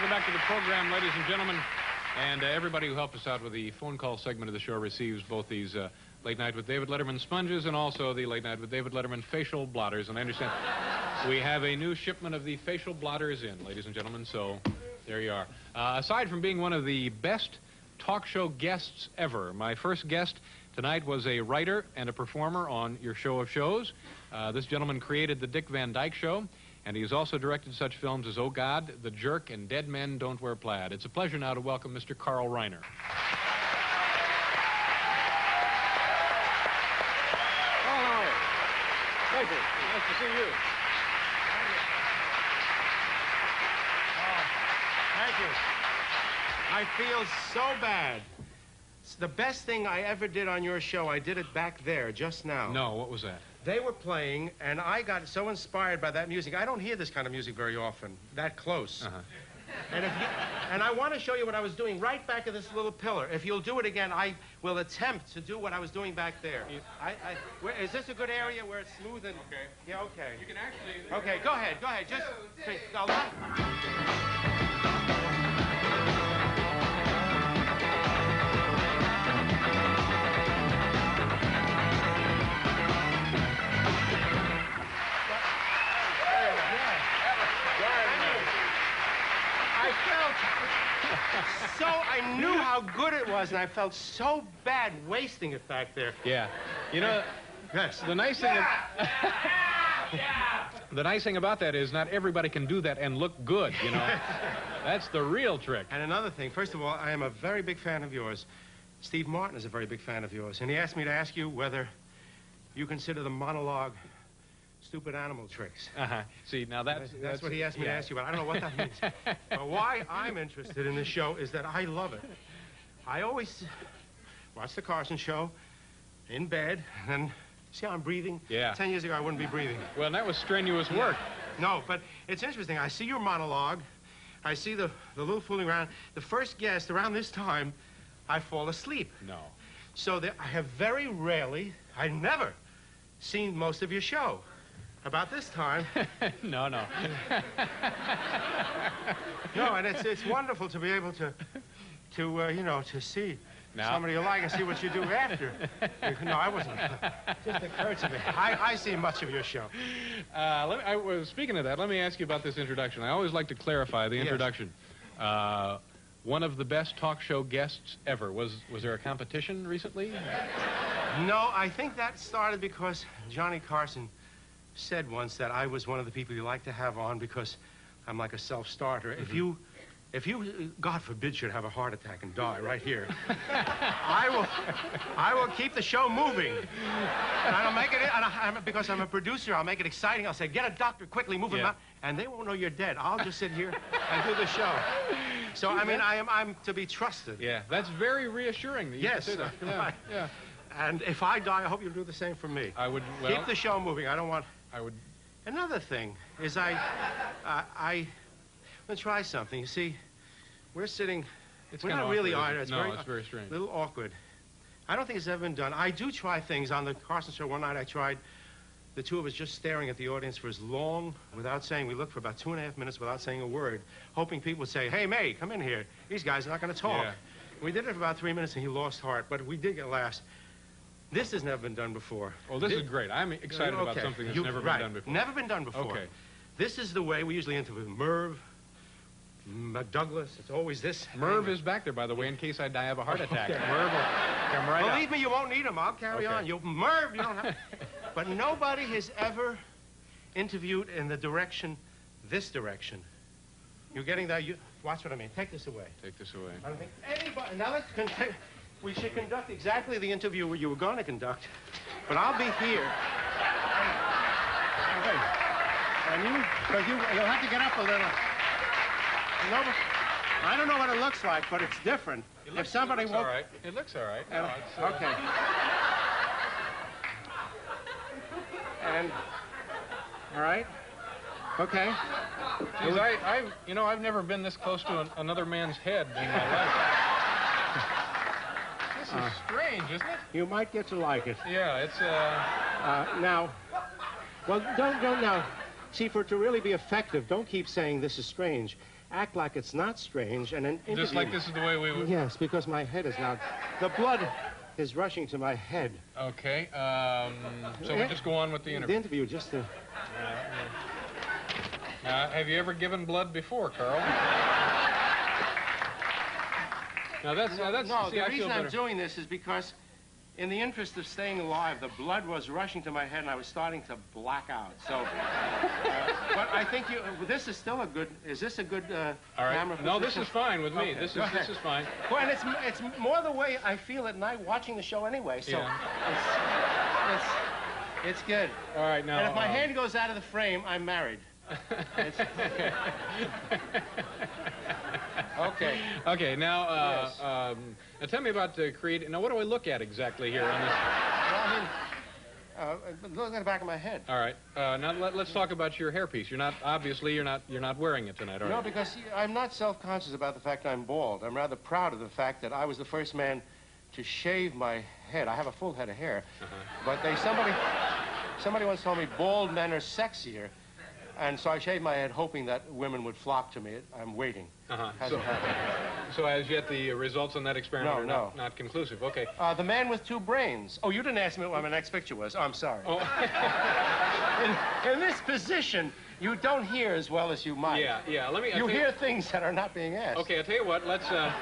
Welcome back to the program, ladies and gentlemen. And everybody who helped us out with the phone call segment of the show receives both these Late Night with David Letterman sponges and also the Late Night with David Letterman facial blotters. And I understand we have a new shipment of the facial blotters in, ladies and gentlemen. So there you are. Aside from being one of the best talk show guests ever, my first guest tonight was a writer and a performer on your show of shows. This gentleman created the Dick Van Dyke Show. And he has also directed such films as Oh God, The Jerk, and Dead Men Don't Wear Plaid. It's a pleasure now to welcome Mr. Carl Reiner. Oh, thank you. Nice to see you. Thank you. I feel so bad. It's the best thing I ever did on your show. I did it back there just now. No, what was that? They were playing, and I got so inspired by that music. I don't hear this kind of music very often, that close. And I want to show you what I was doing right back at this little pillar. If you'll do it again, I will attempt to do what I was doing back there. Is this a good area where it's smooth and... Okay. Yeah, okay. You can actually... Okay, go ahead. Just... I knew how good it was, and I felt so bad wasting it back there. Yeah. You know, yes. The nice thing... The nice thing about that is not everybody can do that and look good, you know. That's the real trick. And another thing, first of all, I am a very big fan of yours. Steve Martin is a very big fan of yours, and he asked me to ask you whether you consider the monologue stupid animal tricks. See, now that's what he asked me to ask you about. I don't know what that means. But why I'm interested in this show is that I love it. I always watch the Carson show in bed, and then see how I'm breathing? Yeah. 10 years ago, I wouldn't be breathing. Well, that was strenuous work. No, but it's interesting. I see your monologue. I see the little fooling around. The first guest, around this time, I fall asleep. No. So I have very rarely, I never seen most of your show. About this time. No. No, and it's wonderful to be able to you know, to see somebody you like and see what you do after. No, I wasn't. It just occurred to me. I see much of your show. Speaking of that, let me ask you about this introduction. I always like to clarify the introduction. Yes. One of the best talk show guests ever. Was there a competition recently? No, I think that started because Johnny Carson said once that I was one of the people you like to have on because I'm like a self-starter. Mm-hmm. If you, God forbid, should have a heart attack and die right here, I will keep the show moving. And I'll make it, because I'm a producer, I'll make it exciting. I'll say, get a doctor quickly, move him out. And they won't know you're dead. I'll just sit here and do the show. So, I mean, I'm to be trusted. Yeah, that's very reassuring that you can say that. Right. Yeah. And if I die, I hope you'll do the same for me. I would, well... Keep the show moving. I don't want... I would... Another thing is I'm going to try something. You see, we're sitting... We're not really either. It's very strange. A little awkward. I don't think it's ever been done. I do try things. On the Carson show one night, I tried the two of us just staring at the audience for as long, without saying, we looked for about 2.5 minutes without saying a word, hoping people would say, hey, May, come in here. These guys are not going to talk. Yeah. We did it for about 3 minutes, and he lost heart, but we did get laughs. This has never been done before. Oh, this is great. I'm excited about something that's never been done before. Never been done before. Okay. This is the way we usually interview Merv, McDouglas. It's always this. Merv is back there, by the way, in case I die of a heart attack. Merv will come right up. Believe me, you won't need him. I'll carry on. Merv, you don't have... But nobody has ever interviewed in the direction, this direction. You're getting that? Watch what I mean. Take this away. Take this away. I don't think anybody... Now let's continue. We should conduct exactly the interview you were going to conduct, but I'll be here. Okay. And you'll have to get up a little. No, I don't know what it looks like, but it's different. If somebody won't... All right. It looks all right. No, okay. And... All right. Okay. Geez, I've never been this close to another man's head in my life. This is strange, isn't it? You might get to like it. Yeah, it's, Now, well, don't now. See, for it to really be effective, don't keep saying this is strange. act like it's not strange and then Just like this is the way we would... Yes, because my head is now... The blood is rushing to my head. Okay, so we'll just go on with the interview. The interview, just to... Have you ever given blood before, Carl? Now that's no, see, the I reason feel I'm better. doing this is because in the interest of staying alive, the blood was rushing to my head and I was starting to black out. So, but I think this is still a good, is this a good All right. camera No, position? this is fine with me. Okay, This go ahead. is fine. Well, and it's more the way I feel at night watching the show anyway, so Yeah. it's good. All right, now... And if my hand goes out of the frame, I'm married. Okay. Okay, now, Yes. now tell me about creating... Now, what do I look at exactly here on this? Well, I mean, look at the back of my head. All right. Now let's talk about your hairpiece. You're not wearing it tonight, are you? No, because I'm not self-conscious about the fact I'm bald. I'm rather proud of the fact that I was the first man to shave my head. I have a full head of hair, but somebody once told me bald men are sexier, and so I shaved my head hoping that women would flock to me. I'm waiting. Hasn't happened. So as yet the results on that experiment are No. not conclusive. Okay. The man with two brains. Oh, you didn't ask me what my next picture was. Oh, I'm sorry. Oh. In this position, you don't hear as well as you might. Yeah. Let me. You hear things that are not being asked. Okay, I'll tell you what. Let's. Why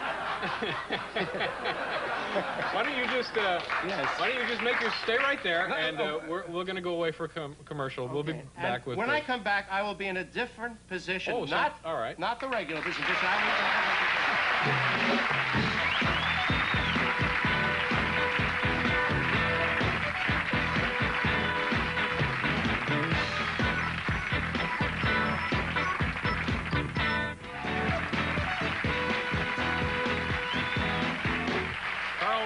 don't you just? Yes. Why don't you just stay right there, and we're going to go away for a commercial. Okay. We'll be back with. When I come back, I will be in a different position. Oh, not all right. Not the regular position.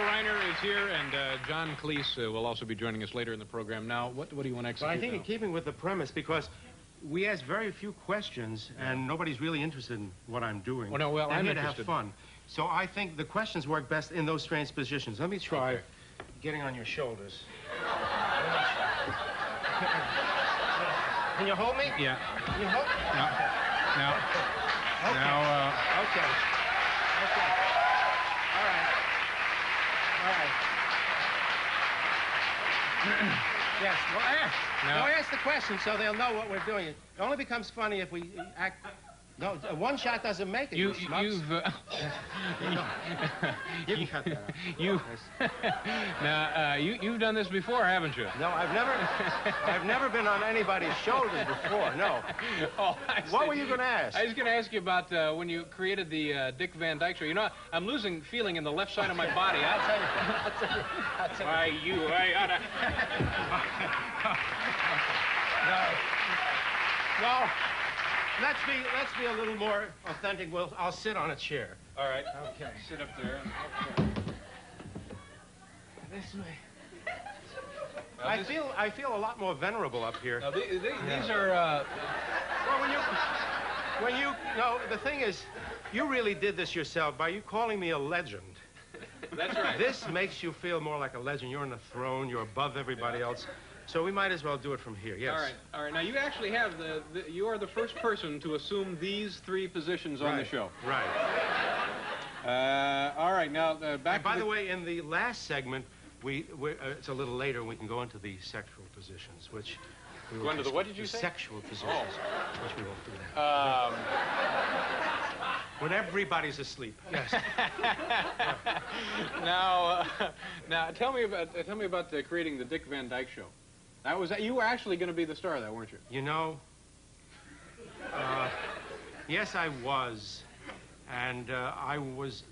Reiner is here, and John Cleese will also be joining us later in the program. Now, what do you want to execute? Well, I think now? in keeping with the premise, because we ask very few questions, and nobody's really interested in what I'm doing. Oh, no, well, I'm here interested. to have fun. So I think the questions work best in those strange positions. Let me try getting on your shoulders. Can you hold me? Yeah. Can you hold me? Now. Okay. Now. Okay. All right. Yes. Well, ask the question so they'll know what we're doing. It only becomes funny if we act. No, one shot doesn't make it. You can cut that out. Now, you've done this before, haven't you? No, I've never been on anybody's shoulders before. No. Oh, What were you going to ask? I was going to ask you about when you created the Dick Van Dyke Show. You know, I'm losing feeling in the left side of my body. I'll tell you. Why, I oughta... No. Let's be a little more authentic. I'll sit on a chair. All right. Okay. Sit up there. This way. I feel a lot more venerable up here. Now, these are... Well, no, the thing is, you really did this yourself by you calling me a legend. That's right. This makes you feel more like a legend. You're on a throne. You're above everybody else. So we might as well do it from here. Yes. All right. Now, you actually have you are the first person to assume these three positions on the show. Right. All right. Now, back And by the way, in the last segment, it's a little later, and we can go into the sexual positions, which... Go into the what did you say? Sexual positions, which we won't do that. When everybody's asleep. Yes. Now, tell me about creating the Dick Van Dyke Show. You were actually going to be the star of that, weren't you? You know, yes, I was. And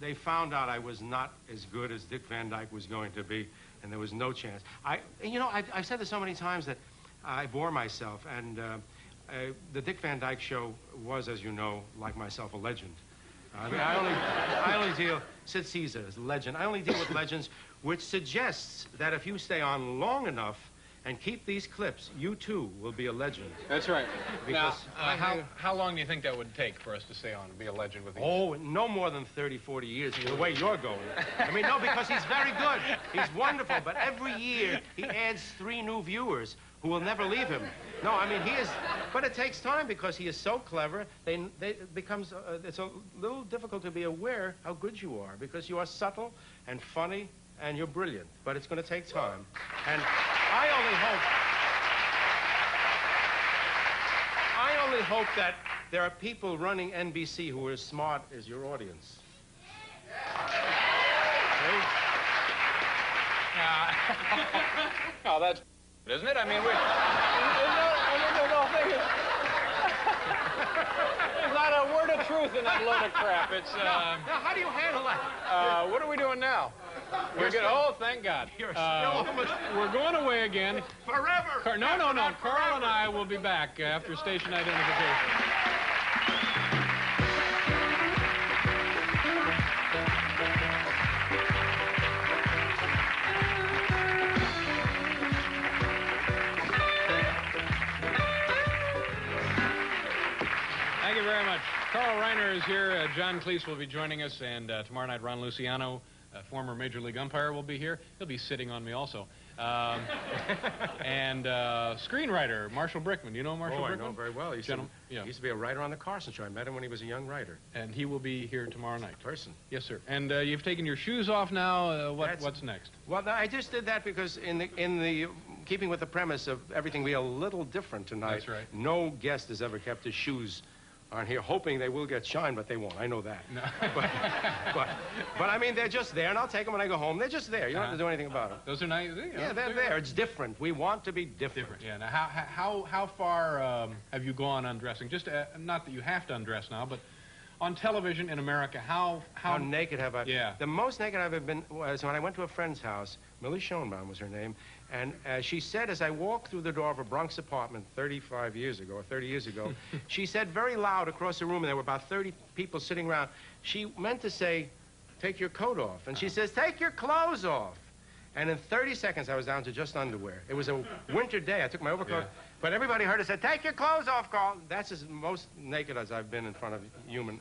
they found out I was not as good as Dick Van Dyke was going to be, and there was no chance. I've said this so many times that I bore myself, and the Dick Van Dyke Show was, as you know, like myself, a legend. I only deal, Sid Caesar is a legend. I only deal with legends, which suggests that if you stay on long enough and keep these clips, you too will be a legend. That's right. Because now, how long do you think that would take for us to stay on and be a legend with these? Oh, no more than 30, 40 years, the way you're going. I mean, no, because he's very good. He's wonderful, but every year he adds 3 new viewers. who will never leave him. No, I mean, he is, but it takes time because he is so clever. It becomes, it's a little difficult to be aware how good you are because you are subtle and funny and you're brilliant. But it's going to take time. And I only hope that there are people running NBC who are as smart as your audience. Okay? Oh, that's isn't it? I mean, there's not a word of truth in that load of crap. It's now, how do you handle that? what are we doing now? We're good. Oh, thank God. You're still almost we're going away again. forever. No. Carl and I will be back after station identification. Thank you very much. Carl Reiner is here. John Cleese will be joining us, and tomorrow night Ron Luciano, former Major League umpire, will be here. He'll be sitting on me also. And screenwriter Marshall Brickman. You know Marshall Brickman? I know him very well. He used to be a writer on the Carson Show. I met him when he was a young writer. And he will be here tomorrow night. Person. Yes, sir. And you've taken your shoes off now. What's next? Well, I just did that because in the keeping with the premise of everything be a little different tonight. That's right. No guest has ever kept his shoes on here, hoping they will get shine, but they won't. I know that. No. but I mean, they're just there, and I'll take them when I go home. They're just there. You don't have to do anything about them. Those are nice. Yeah, they're there. It's different. We want to be different. Yeah. Now, how far have you gone undressing? Just not that you have to undress now, but on television in America, how naked have I? Yeah. The most naked I've ever been was when I went to a friend's house. Millie Schoenbaum was her name, and she said as I walked through the door of a Bronx apartment 35 years ago or 30 years ago, she said very loud across the room, and there were about 30 people sitting around. She meant to say, "Take your coat off," and she says, "Take your clothes off." And in 30 seconds, I was down to just underwear. It was a winter day. I took my overcoat. Yeah. But everybody heard it said, "Take your clothes off, Carl." That's as most naked as I've been in front of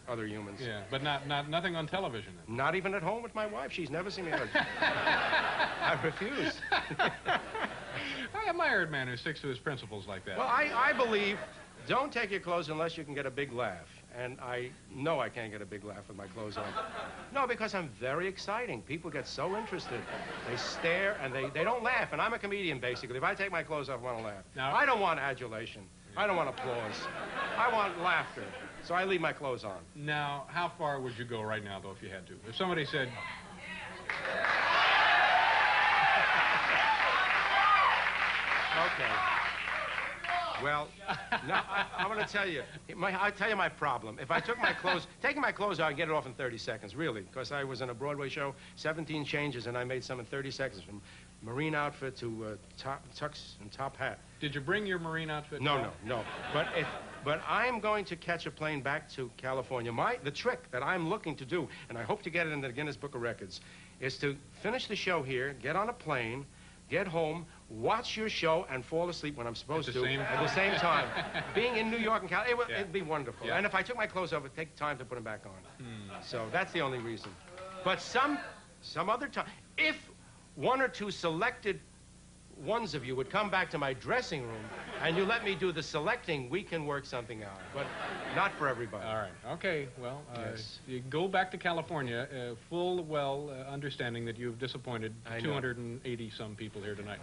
other humans. Yeah, but nothing on television. Then. Not even at home with my wife. She's never seen me. I refuse. I admire a man who sticks to his principles like that. Well, I believe don't take your clothes unless you can get a big laugh. And I know I can't get a big laugh with my clothes on. No, because I'm very exciting. People get so interested. They stare and they don't laugh. And I'm a comedian, basically. If I take my clothes off, I want to laugh. Now, I don't want adulation. I don't want applause. I want laughter. So I leave my clothes on. Now, how far would you go right now, though, if you had to? If somebody said... Okay. Well, now, I'm going to tell you. I'll tell you my problem. If I took my clothes, taking my clothes out, I'd get it off in 30 seconds, really, because I was in a Broadway show, 17 changes, and I made some in 30 seconds, from marine outfit to tux and top hat. Did you bring your marine outfit? No. But I'm going to catch a plane back to California. The trick that I'm looking to do, and I hope to get it in the Guinness Book of Records, is to finish the show here, get on a plane, get home, watch your show, and fall asleep when I'm supposed to at the same time. Being in New York and California, it'd be wonderful. Yeah. And if I took my clothes off, it'd take time to put them back on. So that's the only reason. But some other time, if one or two selected ones of you would come back to my dressing room and you let me do the selecting, we can work something out. But not for everybody. All right. Okay. Well, yes. You go back to California, full well understanding that you've disappointed 280-some people here tonight.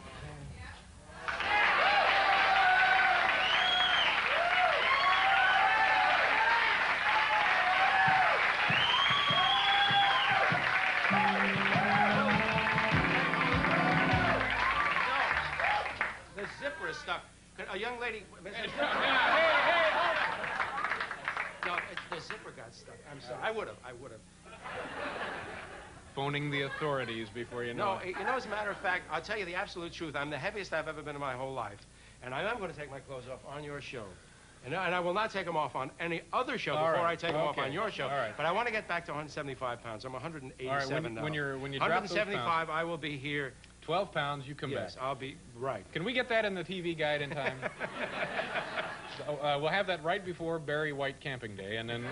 Stuck. A young lady... No, the zipper got stuck. I'm sorry. I would have. Phoning the authorities before you know it. No, you know, as a matter of fact, I'll tell you the absolute truth. I'm the heaviest I've ever been in my whole life. And I am going to take my clothes off on your show. And I will not take them off on any other show before I take them off on your show. All right. But I want to get back to 175 pounds. I'm 187 now. When you drop 175, those pounds, I will be here. 12 pounds, you come back. Yes, I'll be right. Can we get that in the TV guide in time? We'll have that right before Barry White Camping Day, and then...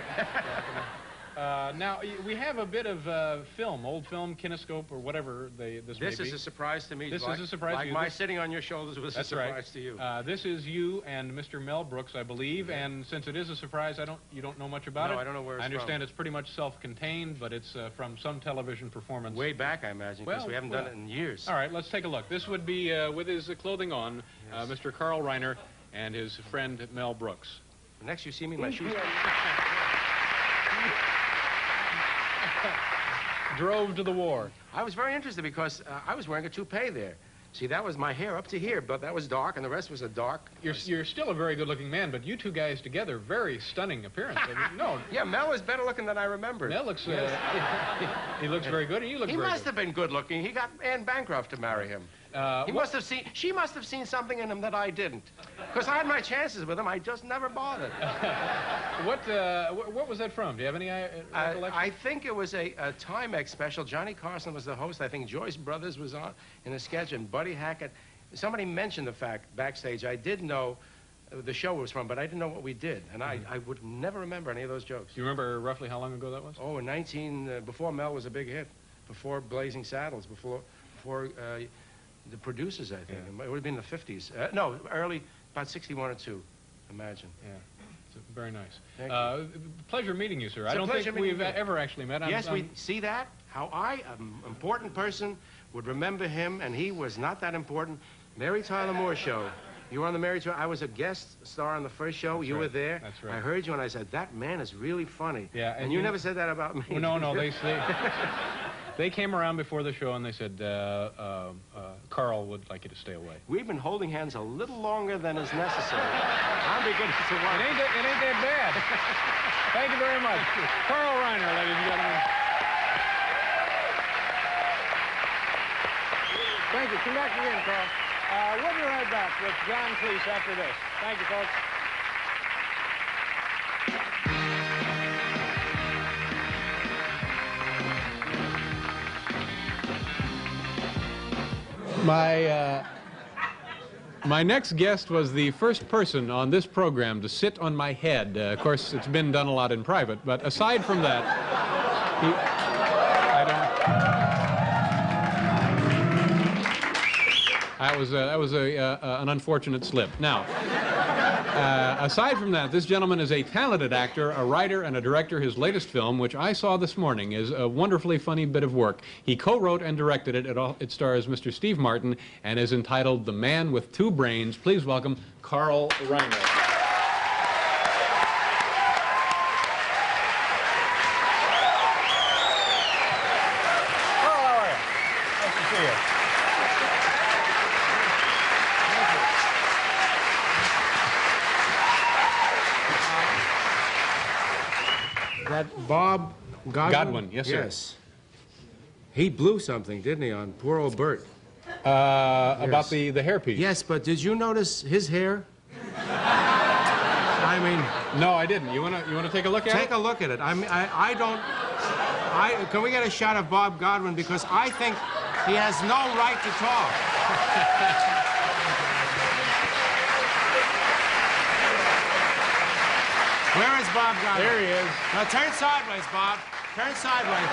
Now, we have a bit of film, old film, kinescope, or whatever this may be. This is a surprise to me. This is a surprise to you. Like my sitting on your shoulders was a surprise to you. This is you and Mr. Mel Brooks, I believe, and since it is a surprise, you don't know much about it. No, I don't know where it's I understand from. It's pretty much self-contained, but it's from some television performance. Way back, I imagine, because we haven't done it in years. All right, let's take a look. This would be, with his clothing on, Mr. Carl Reiner and his friend Mel Brooks. Next you see me, my shoes... Drove to the war. I was very interested because I was wearing a toupee there. See, that was my hair up to here, but that was dark, and the rest was a dark... You're still a very good-looking man, but you two guys together, very stunning appearance. I mean, no. Yeah, Mel is better looking than I remembered. Mel looks... he looks very good, and you look very good. He must have been good-looking. He got Anne Bancroft to marry him. She must have seen something in him that I didn't. Because I had my chances with him, I just never bothered. What was that from? Do you have any recollection? I think it was a Timex special. Johnny Carson was the host. I think Joyce Brothers was on in a sketch, and Buddy Hackett. Somebody mentioned the fact backstage. I did know the show was from, but I didn't know what we did, and I would never remember any of those jokes. Do you remember roughly how long ago that was? Oh, before Mel was a big hit, before Blazing Saddles, before the producers, I think. Yeah. It would have been the 50s. No, early, about 61 or 2, imagine. Yeah. It's very nice. Thank you. Pleasure meeting you, sir. I don't think we've ever actually met. Yes, we see that? How an important person, would remember him, and he was not that important. Mary Tyler Moore show. You were on the Mary Tyler. I was a guest star on the first show. That's you right. were there. That's right. I heard you, and I said, that man is really funny. Yeah. And you never said that about me. Well, no, they came around before the show, and they said, Carl would like you to stay away. We've been holding hands a little longer than is necessary. I'm beginning to want... It ain't that bad. Thank you very much. Carl Reiner, ladies and gentlemen. Thank you. Come back again, Carl. We'll be right back with John Cleese after this. Thank you, folks. My next guest was the first person on this program to sit on my head. Of course, it's been done a lot in private, but aside from that, that was an unfortunate slip. Now, aside from that, this gentleman is a talented actor, a writer, and a director. His latest film, which I saw this morning, is a wonderfully funny bit of work. He co-wrote and directed it. It stars Mr. Steve Martin and is entitled The Man with Two Brains. Please welcome Carl Reiner. That Bob Godwin, yes, sir. Yes. He blew something, didn't he, on poor old Bert? About the hairpiece. Yes, but did you notice his hair? I mean... No, I didn't. You wanna take a look at it? Take a look at it. Can we get a shot of Bob Godwin? Because I think he has no right to talk. Where is Bob Godwin? There he is. Now turn sideways, Bob. Turn sideways.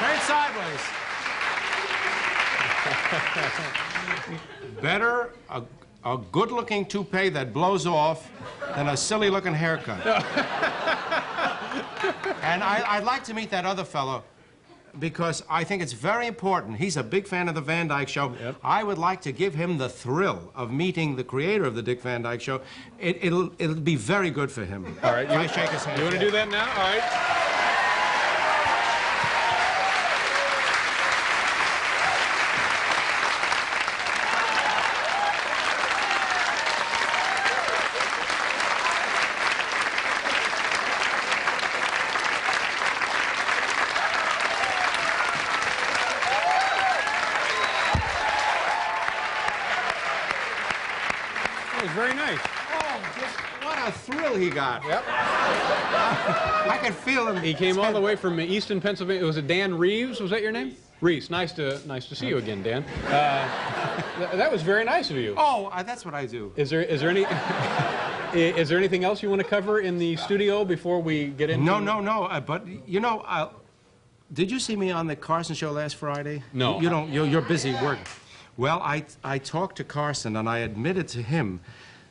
Turn sideways. Better a good-looking toupee that blows off than a silly-looking haircut. And I'd like to meet that other fellow because I think it's very important. He's a big fan of the Van Dyke Show. Yep. I would like to give him the thrill of meeting the creator of the Dick Van Dyke Show. It'll be very good for him. All right. I shake his hand. You want to do that now? All right. Very nice. Oh, just what a thrill he got. Yep. I could feel him. He came all the way from Easton, Pennsylvania. Was it Dan Reeves? Was that your name? Reese. Nice to see you again, Dan. That was very nice of you. Oh, that's what I do. Is there any Is there anything else you want to cover in the studio before we get into... No. But, you know, did you see me on the Carson show last Friday? No. You don't, you're busy working. Well, I talked to Carson, and I admitted to him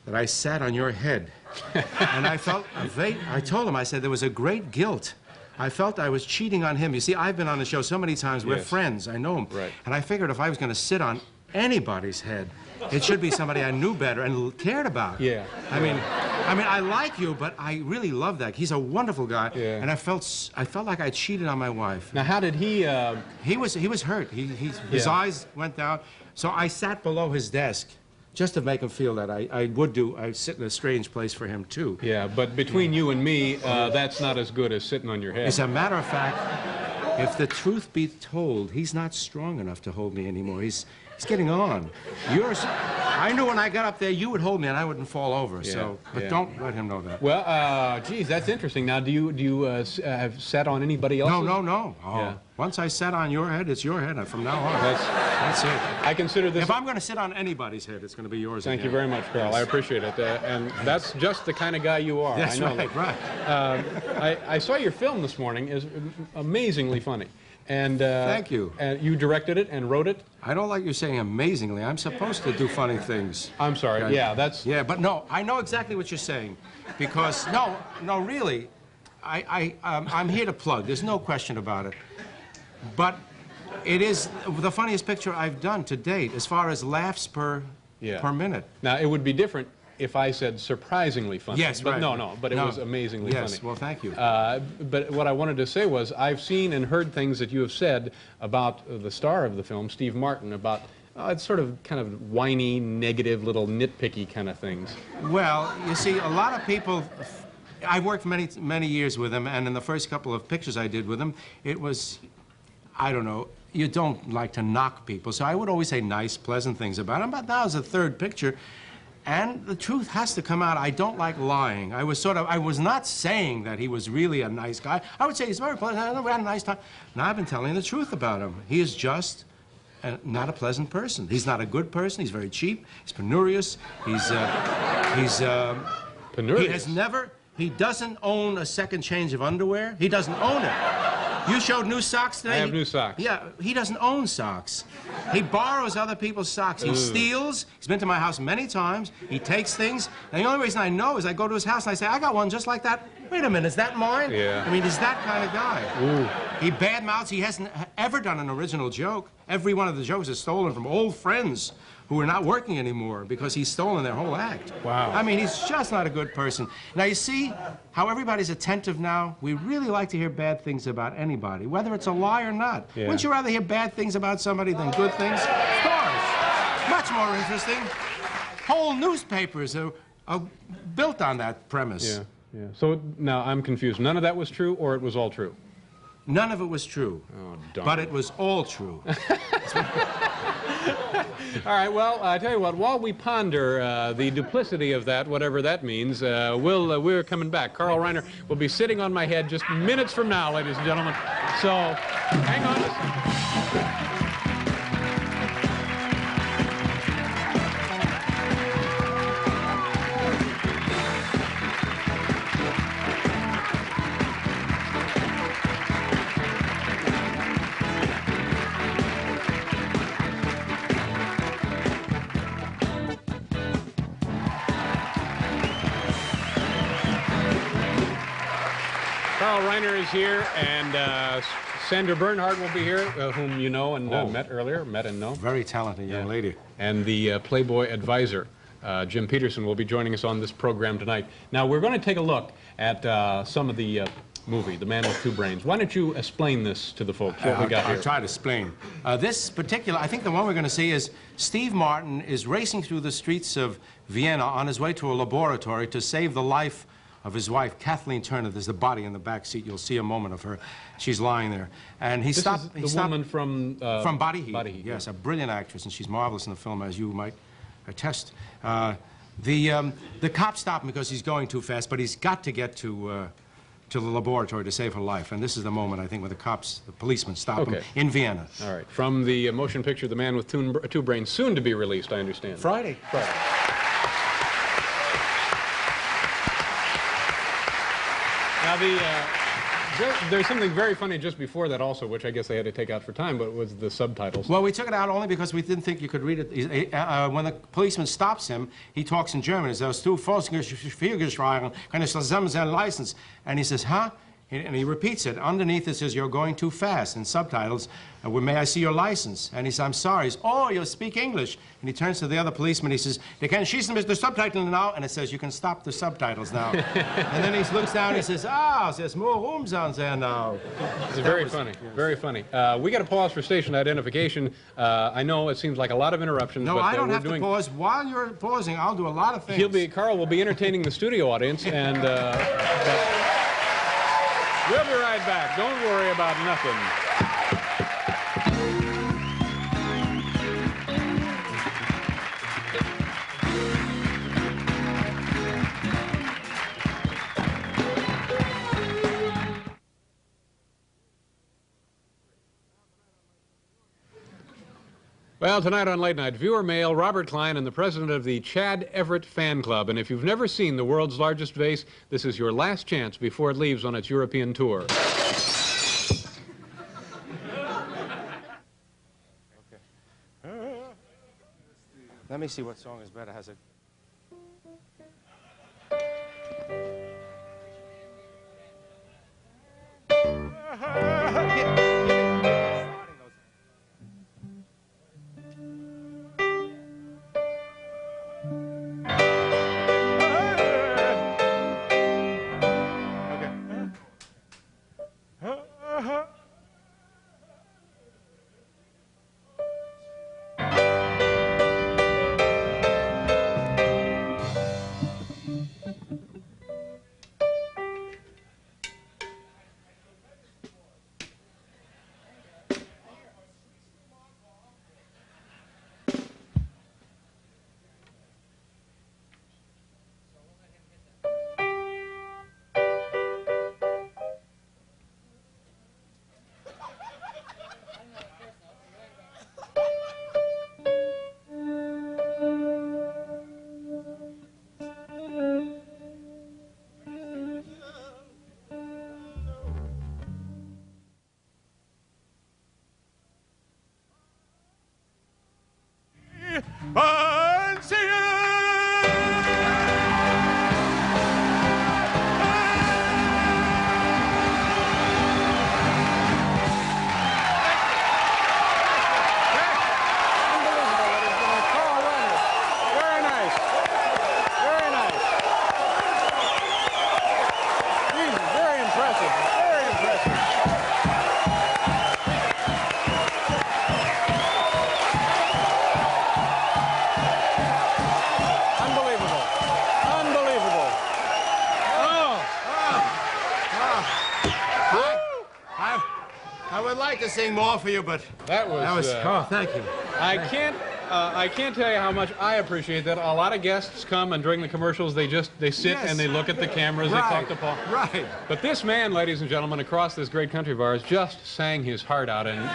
that I sat on your head. And I felt, I told him, I said, there was a great guilt. I felt I was cheating on him. You see, I've been on the show so many times. We're friends. I know him. Right. And I figured if I was going to sit on anybody's head, it should be somebody I knew better and cared about. Yeah. I mean, I like you, but I really love that. He's a wonderful guy. Yeah. And I felt like I cheated on my wife. Now, how did he... He was hurt. His eyes went down. So I sat below his desk just to make him feel that I sit in a strange place for him, too. Yeah, but between you and me, that's not as good as sitting on your head. As a matter of fact, if the truth be told, he's not strong enough to hold me anymore. He's getting on. I knew when I got up there, you would hold me and I wouldn't fall over. Yeah, But don't let him know that. Well, geez, that's interesting. Now, do you have sat on anybody else's? No. Oh, Yeah. Once I sat on your head, it's your head from now on. That's it. I consider this... If I'm going to sit on anybody's head, it's going to be yours. Thank you very much, Carl. I appreciate it. And that's just the kind of guy you are. That's I know right. I saw your film this morning. It's amazingly funny. And thank you. And you directed it and wrote it? I don't like you saying amazingly. I'm supposed to do funny things. I'm sorry. Okay? Yeah, that's... Yeah, but no, I know exactly what you're saying. Because, no, really, I'm here to plug. There's no question about it. But it is the funniest picture I've done to date as far as laughs per minute. Now, it would be different if I said surprisingly funny. Yes, but right. No, but it was amazingly funny. Yes, well, thank you. But what I wanted to say was I've seen and heard things that you have said about the star of the film, Steve Martin, about it's sort of kind of whiny, negative, little nitpicky kind of things. Well, you see, a lot of people... I worked many years with him, and in the first couple of pictures I did with him, it was, I don't know, you don't like to knock people, so I would always say nice, pleasant things about him. But now it's the third picture, and the truth has to come out. I don't like lying. I was not saying that he was really a nice guy. I would say he's very pleasant. We had a nice time. Now I've been telling the truth about him. He is just not a pleasant person. He's not a good person. He's very cheap. He's penurious. He's Penurious? He doesn't own a second change of underwear. He doesn't own it. You showed new socks today? I have new socks. Yeah, he doesn't own socks. He borrows other people's socks. He steals. He's been to my house many times. He takes things. And the only reason I know is I go to his house and I say, I got one just like that. Wait a minute, is that mine? Yeah. I mean, he's that kind of guy. Ooh. He badmouths. He hasn't ever done an original joke. Every one of the jokes is stolen from old friends who are not working anymore because he's stolen their whole act. Wow. I mean, he's just not a good person. Now, you see how everybody's attentive now? We really like to hear bad things about anybody, whether it's a lie or not. Yeah. Wouldn't you rather hear bad things about somebody than good things? Of course. Much more interesting. Whole newspapers are built on that premise. Yeah. So now I'm confused. None of that was true, or it was all true? None of it was true. Oh, darn. But it was all true. All right, well, I tell you what, while we ponder the duplicity of that, whatever that means, we're coming back. Carl Reiner will be sitting on my head just minutes from now, ladies and gentlemen. So, hang on a second. Carl Reiner is here, and Sandra Bernhardt will be here, whom you know and met and know. Very talented young lady. And the Playboy advisor, Jim Peterson, will be joining us on this program tonight. Now, we're going to take a look at some of the movie, The Man with Two Brains. Why don't you explain this to the folks, what we got here? I'll try to explain. This particular, I think the one we're going to see is Steve Martin is racing through the streets of Vienna on his way to a laboratory to save the life of his wife, Kathleen Turner. There's the body in the back seat. You'll see a moment of her. She's lying there. And he stopped. This is the woman from Body Heat. Body Heat. Yes, a brilliant actress, and she's marvelous in the film, as you might attest. The cop stopped him because he's going too fast, but he's got to get to the laboratory to save her life. And this is the moment, I think, where the policeman stop him in Vienna. All right. From the motion picture, The Man with Two Brains, soon to be released, I understand. Friday. Now, there's something very funny just before that also, which I guess they had to take out for time, but it was the subtitles. Well, we took it out only because we didn't think you could read it. When the policeman stops him, he talks in German. He says, "Du Volksgeschwagen, kann ich zusammen sein license?" And he says, "Huh?" And he repeats it. Underneath it says, "You're going too fast." In subtitles, "Well, may I see your license?" And he says, "I'm sorry." He says, "Oh, you speak English." And he turns to the other policeman. He says, "They can schießen with the subtitle now." And it says, "You can stop the subtitles now." And then he looks down and he says, there's more rooms on there now. It's very funny, very funny. We got to pause for station identification. I know it seems like a lot of interruptions. No, but, I don't have to pause. While you're pausing, I'll do a lot of things. Carl will be entertaining the studio audience, and we'll be right back. Don't worry about nothing. Well, tonight on Late Night, viewer mail, Robert Klein and the president of the Chad Everett Fan Club. And if you've never seen the world's largest vase, this is your last chance before it leaves on its European tour. Let me see what song is better. Has it? To sing more for you, but that was oh, thank you. I can't tell you how much I appreciate that. A lot of guests come, and during the commercials, they sit and they look at the cameras, right. They talk to Paul. Right. But this man, ladies and gentlemen, across this great country of ours, just sang his heart out, and again,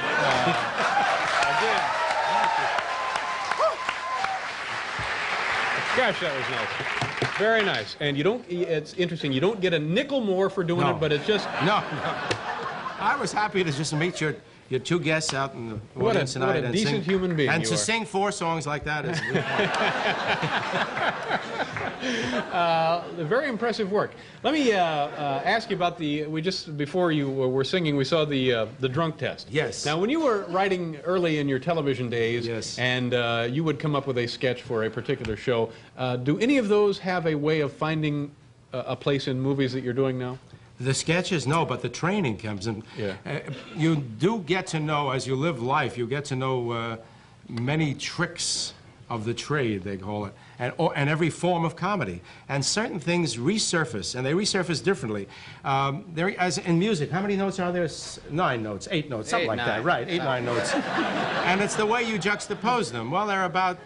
gosh, that was nice. Very nice. And it's interesting, you don't get a nickel more for doing it, but it's just... No. I was happy to just meet your two guests out in the audience tonight. What a decent human being and you to are. sing 4 songs like that is very impressive work. Let me ask you about before you were singing, we saw the drunk test. Yes. Now, when you were writing early in your television days, yes. And you would come up with a sketch for a particular show, do any of those have a way of finding a place in movies that you're doing now? The sketches, no, but the training comes in. Yeah. You do get to know, as you live life, you get to know many tricks of the trade, they call it, and every form of comedy. And certain things resurface, and they resurface differently. As in music, how many notes are there? 9 notes, 8 notes, something like that. Right, 8, 9 notes. And it's the way you juxtapose them. Well, there are about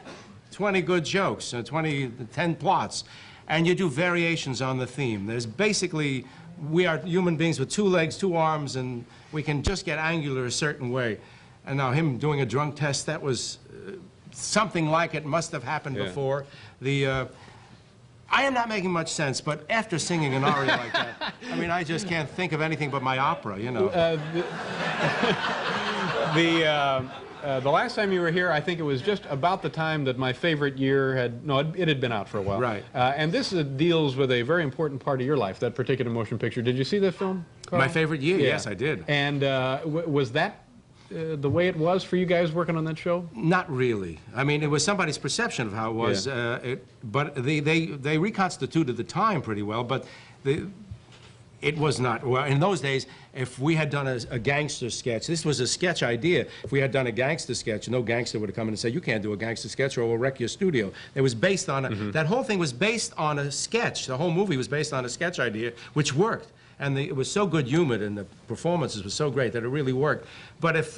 20 good jokes, 10 plots. And you do variations on the theme. There's basically... We are human beings with 2 legs, 2 arms, and we can just get angular a certain way. And now him doing a drunk test, that was something like it must have happened before. I am not making much sense, but after singing an aria like that, I mean, I just can't think of anything but my opera, you know. The last time you were here, I think it was just about the time that my favorite year had, no, it had been out for a while. Right. And this deals with a very important part of your life, that particular motion picture. Did you see that film, Carl? My favorite year? Yeah. Yes, I did. And was that the way it was for you guys working on that show? Not really. I mean, it was somebody's perception of how it was, Yeah. But they reconstituted the time pretty well, but it was not. Well, in those days, if we had done a gangster sketch, this was a sketch idea. If we had done a gangster sketch, no gangster would have come in and said, you can't do a gangster sketch or we'll wreck your studio. It was based on, that whole thing was based on a sketch. The whole movie was based on a sketch idea, which worked. And it was so good humored and the performances were so great that it really worked. But if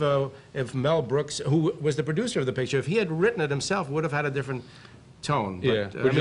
Mel Brooks, who was the producer of the picture, if he had written it himself, would have had a different tone. Yeah. But,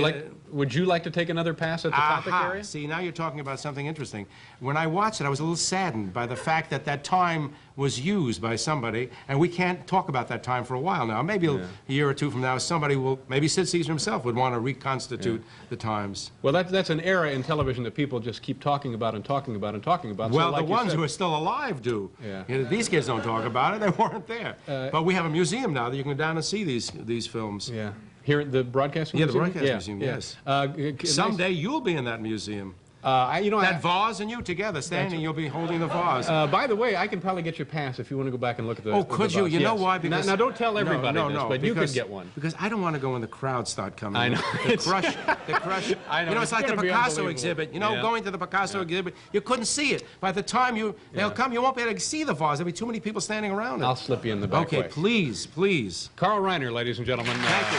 Would you like to take another pass at the topic area? See, now you're talking about something interesting. When I watched it, I was a little saddened by the fact that that time was used by somebody, and we can't talk about that time for a while now. Maybe a year or two from now, somebody will, maybe Sid Caesar himself would want to reconstitute the times. Well, that's an era in television that people just keep talking about and talking about and talking about. Well, so like the ones who are still alive do. Yeah. You know, these kids don't talk about it. They weren't there. But we have a museum now that you can go down and see these films. Yeah. Here at the Broadcasting Yeah, Museum? the Broadcasting Museum, yes. Someday you'll be in that museum. That vase and you together standing, you'll be holding the vase. By the way, I can probably get you a pass if you want to go back and look at the. Oh, could you? You know why? Because now don't tell everybody this, but you could get one. Because I don't want to go when the crowds start coming. I know. The crush. I know. You know, it's like the Picasso exhibit. You know, going to the Picasso exhibit, you couldn't see it. By the time they'll come, you won't be able to see the vase. There'll be too many people standing around it. I'll slip you in the back way. Okay, please, please. Carl Reiner, ladies and gentlemen. Thank you.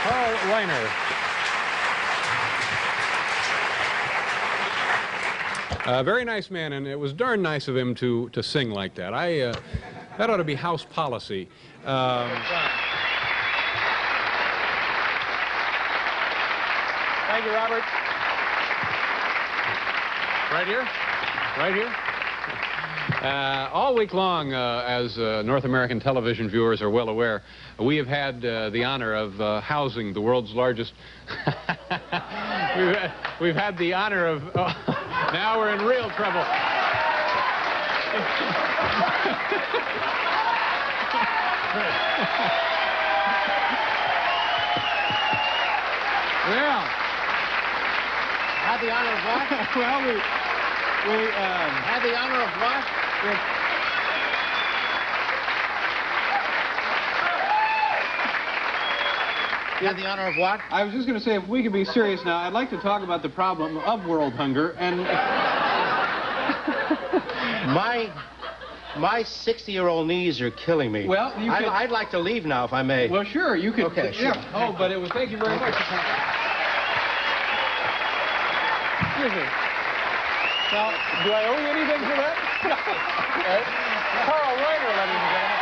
Carl Reiner. Very nice man, and it was darn nice of him to sing like that. That ought to be house policy. Thank you, Robert. Right here? Right here? All week long, as North American television viewers are well aware, we have had the honor of housing the world's largest... we've had the honor of... now we're in real trouble. Yeah. Had the honor of what? Well, we had the honor of what? You had the honor of what? I was just going to say, if we could be serious now, I'd like to talk about the problem of world hunger and... My 60-year-old knees are killing me. Well, you could... I'd like to leave now, if I may. Well, sure, you could... Okay, sure. Yeah. Oh, but it was... Thank you very much. Excuse me. Now, do I owe you anything for that? Carl Reiner, ladies and gentlemen.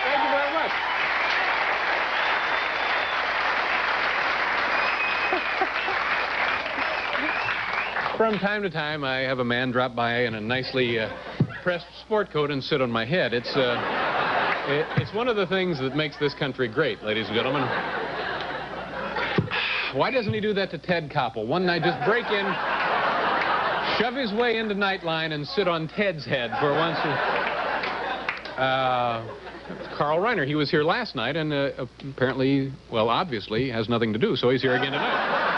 Thank you very much. From time to time, I have a man drop by in a nicely pressed sport coat and sit on my head. It's one of the things that makes this country great, ladies and gentlemen. Why doesn't he do that to Ted Koppel? One night, just break in, shove his way into Nightline, and sit on Ted's head for once. Carl Reiner, he was here last night, and apparently, well, obviously, has nothing to do, so he's here again tonight.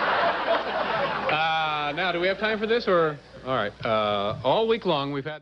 Now, do we have time for this, or... All right. All week long, we've had...